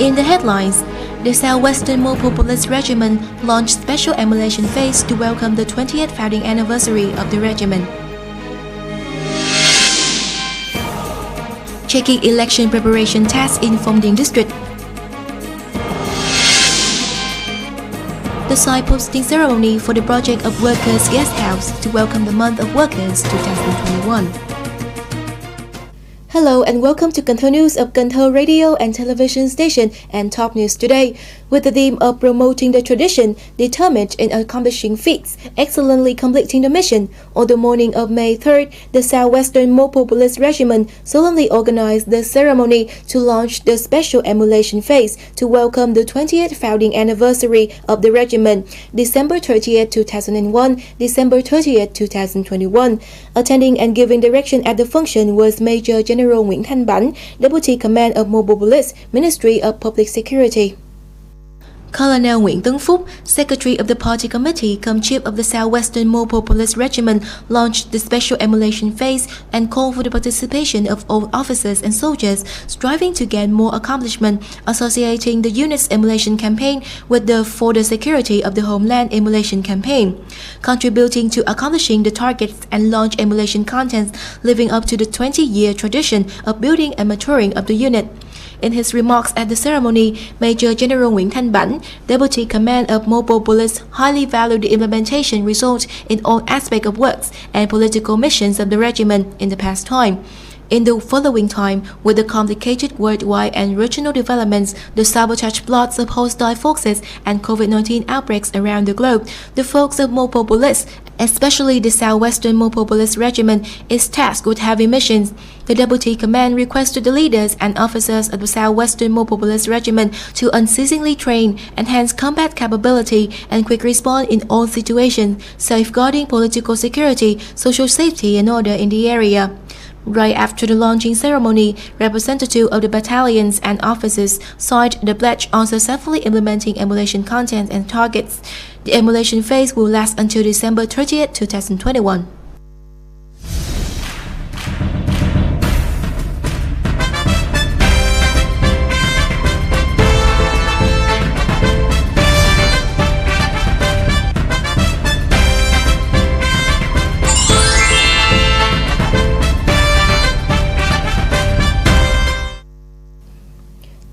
In the headlines, the southwestern Mobile Police Regiment launched special emulation phase to welcome the 20th founding anniversary of the regiment. Checking election preparation tasks in Phong Dinh district. The signposting ceremony for the project of Workers Guesthouse to welcome the month of Workers 2021. Hello and welcome to Cần Thơ News of Cần Thơ Radio and Television Station and Top News Today, with the theme of promoting the tradition, determined in accomplishing feats, excellently completing the mission. On the morning of May 3rd, the Southwestern Mobile Police Regiment solemnly organized the ceremony to launch the special emulation phase to welcome the 20th founding anniversary of the regiment, December 30th, 2001, December 30th, 2021. Attending and giving direction at the function was Major General Nng Gi, Deputy Command of Mobile Police, Ministry of Public Security. Colonel Nguyễn Tấn Phúc, Secretary of the Party Committee, cum Chief of the Southwestern Mobile Police Regiment, launched the special emulation phase and called for the participation of all officers and soldiers, striving to get more accomplishment, associating the unit's emulation campaign with the For the Security of the Homeland emulation campaign, contributing to accomplishing the targets and launch emulation contents, living up to the 20-year tradition of building and maturing of the unit. In his remarks at the ceremony, Major General Nguyễn Gi, Deputy Command of Mobile Police, highly valued the implementation results in all aspects of works and political missions of the regiment in the past time. In the following time, with the complicated worldwide and regional developments, the sabotage plots of hostile forces and COVID-19 outbreaks around the globe, the folks of Mobile Police, especially the Southwestern Mobile Police Regiment, is tasked with heavy missions. The Deputy Command requested the leaders and officers of the Southwestern Mobile Police Regiment to unceasingly train, enhance combat capability, and quick respond in all situations, safeguarding political security, social safety, and order in the area. Right after the launching ceremony, representatives of the battalions and officers signed the pledge on successfully implementing emulation content and targets. The emulation phase will last until December 30th, 2021.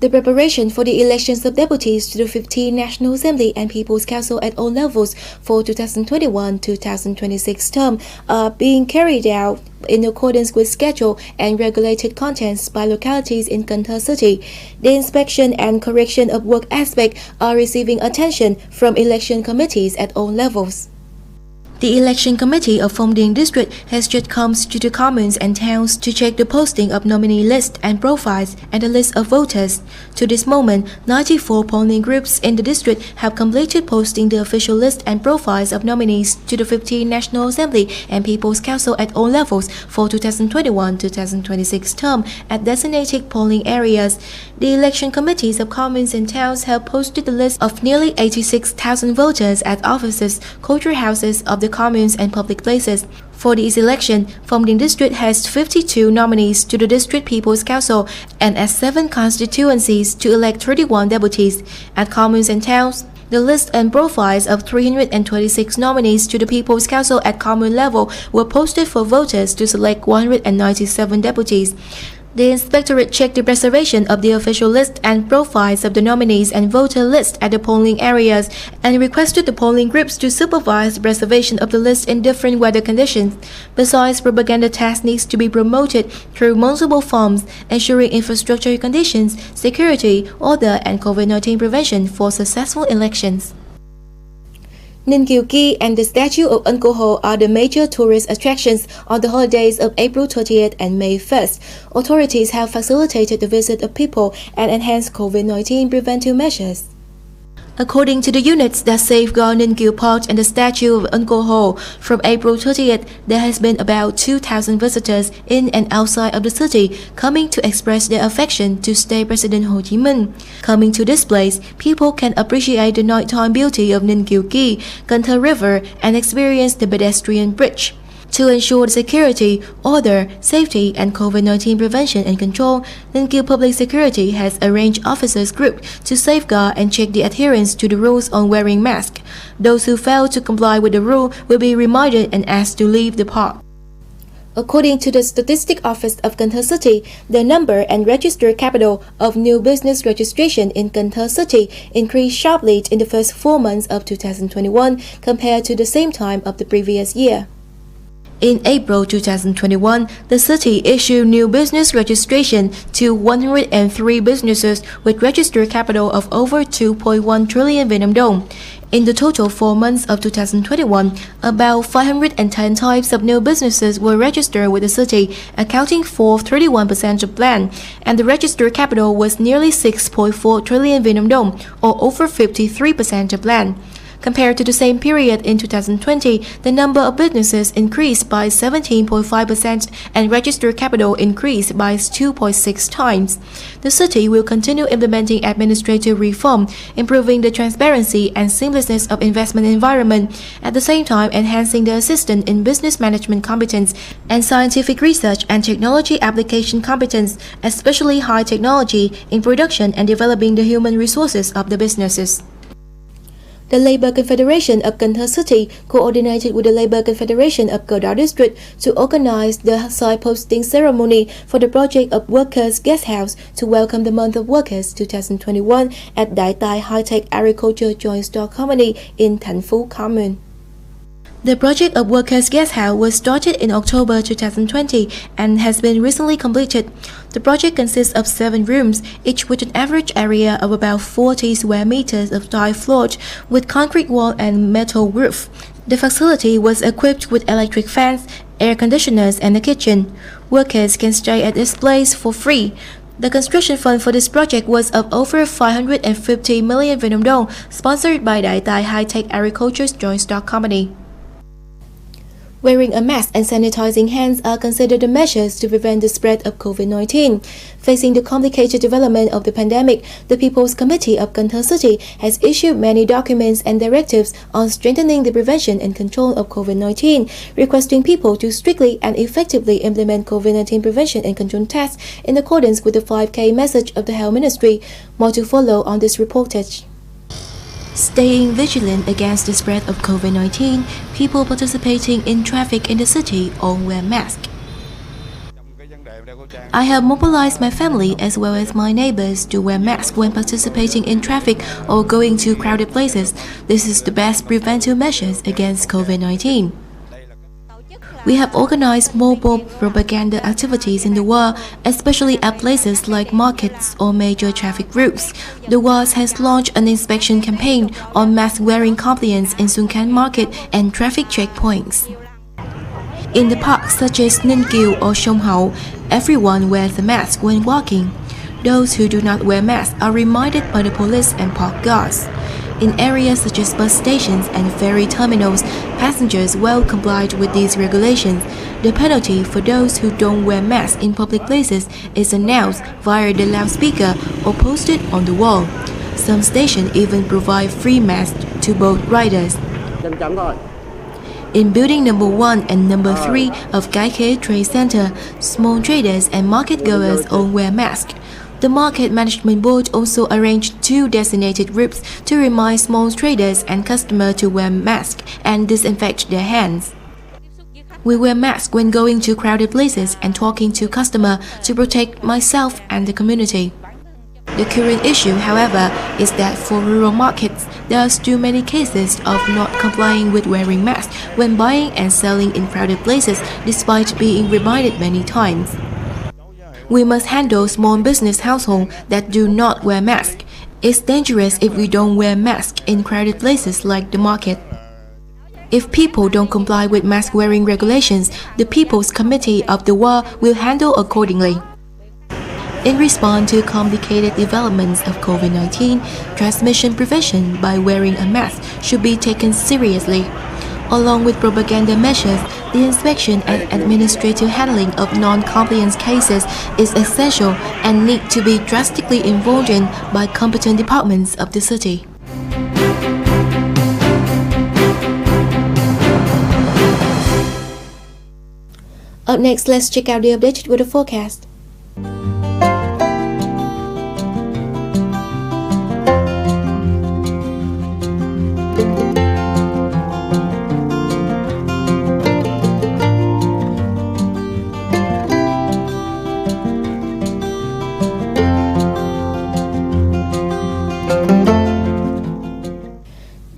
The preparation for the elections of deputies to the 15th National Assembly and People's Council at all levels for 2021-2026 term are being carried out in accordance with schedule and regulated contents by localities in Cần Thơ City. The inspection and correction of work aspects are receiving attention from election committees at all levels. The Election Committee of Phong Dinh District has just come to the communes and towns to check the posting of nominee lists and profiles and the list of voters. To this moment, 94 polling groups in the district have completed posting the official list and profiles of nominees to the 15th National Assembly and People's Council at all levels for 2021-2026 term at designated polling areas. The election committees of communes and towns have posted the list of nearly 86,000 voters at offices, cultural houses of the communes and public places. For this election, Phong Dinh District has 52 nominees to the District People's Council and at 7 constituencies to elect 31 deputies. At communes and towns, the list and profiles of 326 nominees to the People's Council at commune level were posted for voters to select 197 deputies. The inspectorate checked the preservation of the official list and profiles of the nominees and voter list at the polling areas and requested the polling groups to supervise the preservation of the list in different weather conditions. Besides, propaganda tasks needs to be promoted through multiple forms, ensuring infrastructure conditions, security, order, and COVID-19 prevention for successful elections. Nng Gi and the statue of Nng Gi are the major tourist attractions on the holidays of April 30th and May 1st. Authorities have facilitated the visit of people and enhanced COVID-19 preventive measures. According to the units that safeguard Nng Gi Park and the statue of Nng Gi, from April 30th, there has been about 2,000 visitors in and outside of the city coming to express their affection to State President Ho Chi Minh. Coming to this place, people can appreciate the nighttime beauty of Nng Gi, Cần Thơ River, and experience the pedestrian bridge. To ensure the security, order, safety, and COVID-19 prevention and control, Nng Gi Public Security has arranged officers group to safeguard and check the adherence to the rules on wearing masks. Those who fail to comply with the rule will be reminded and asked to leave the park. According to the Statistics Office of Cần Thơ City, the number and registered capital of new business registration in Cần Thơ City increased sharply in the first 4 months of 2021 compared to the same time of the previous year. In April 2021, the city issued new business registration to 103 businesses with registered capital of over 2.1 trillion Vietnam dong. In the total 4 months of 2021, about 510 types of new businesses were registered with the city, accounting for 31% of plan, and the registered capital was nearly 6.4 trillion Vietnam dong, or over 53% of plan. Compared to the same period in 2020, the number of businesses increased by 17.5% and registered capital increased by 2.6 times. The city will continue implementing administrative reform, improving the transparency and seamlessness of investment environment, at the same time enhancing the assistant in business management competence and scientific research and technology application competence, especially high technology in production and developing the human resources of the businesses. The Labour Confederation of Cần Thơ City coordinated with the Labour Confederation of Cờ Đỏ District to organize the signposting ceremony for the project of Workers Guesthouse to welcome the Month of Workers 2021 at Đại Tài High-Tech Agriculture Joint Stock Company in Thành Phú Commune. The project of Workers Guesthouse was started in October 2020 and has been recently completed. The project consists of 7 rooms, each with an average area of about 40 square meters of tile floor with concrete wall and metal roof. The facility was equipped with electric fans, air conditioners, and a kitchen. Workers can stay at this place for free. The construction fund for this project was of over 550 million Vietnam dong, sponsored by Đại Tài High-Tech Agriculture Joint Stock Company. Wearing a mask and sanitizing hands are considered the measures to prevent the spread of COVID-19. Facing the complicated development of the pandemic, the People's Committee of Cần Thơ City has issued many documents and directives on strengthening the prevention and control of COVID-19, requesting people to strictly and effectively implement COVID-19 prevention and control tasks in accordance with the 5K message of the Health Ministry. More to follow on this reportage. Staying vigilant against the spread of COVID-19, people participating in traffic in the city all wear masks. I have mobilized my family as well as my neighbors to wear masks when participating in traffic or going to crowded places. This is the best preventive measures against COVID-19. We have organized mobile propaganda activities in the world, especially at places like markets or major traffic routes. The WAS has launched an inspection campaign on mask-wearing compliance in Sun Can Market and traffic checkpoints. In the parks such as Nng Gi or Sông Hậu, everyone wears a mask when walking. Those who do not wear masks are reminded by the police and park guards. In areas such as bus stations and ferry terminals, passengers well complied with these regulations. The penalty for those who don't wear masks in public places is announced via the loudspeaker or posted on the wall. Some stations even provide free masks to boat riders. In building number 1 and number 3 of Cái Khế Trade Center, small traders and market goers all wear masks. The Market Management Board also arranged 2 designated groups to remind small traders and customers to wear masks and disinfect their hands. We wear masks when going to crowded places and talking to customers to protect myself and the community. The current issue, however, is that for rural markets, there are still many cases of not complying with wearing masks when buying and selling in crowded places despite being reminded many times. We must handle small business households that do not wear masks. It's dangerous if we don't wear masks in crowded places like the market. If people don't comply with mask-wearing regulations, the People's Committee of the War will handle accordingly. In response to complicated developments of COVID-19, transmission prevention by wearing a mask should be taken seriously. Along with propaganda measures, the inspection and administrative handling of non-compliance cases is essential and need to be drastically involved in by competent departments of the city. next, let's check out the updated weather forecast.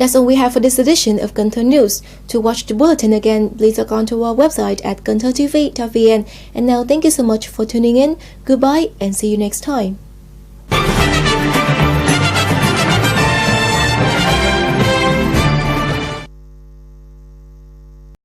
That's all we have for this edition of Cần Thơ News. To watch the bulletin again, please log on to our website at canthtv.vn. And now, thank you so much for tuning in. Goodbye and see you next time.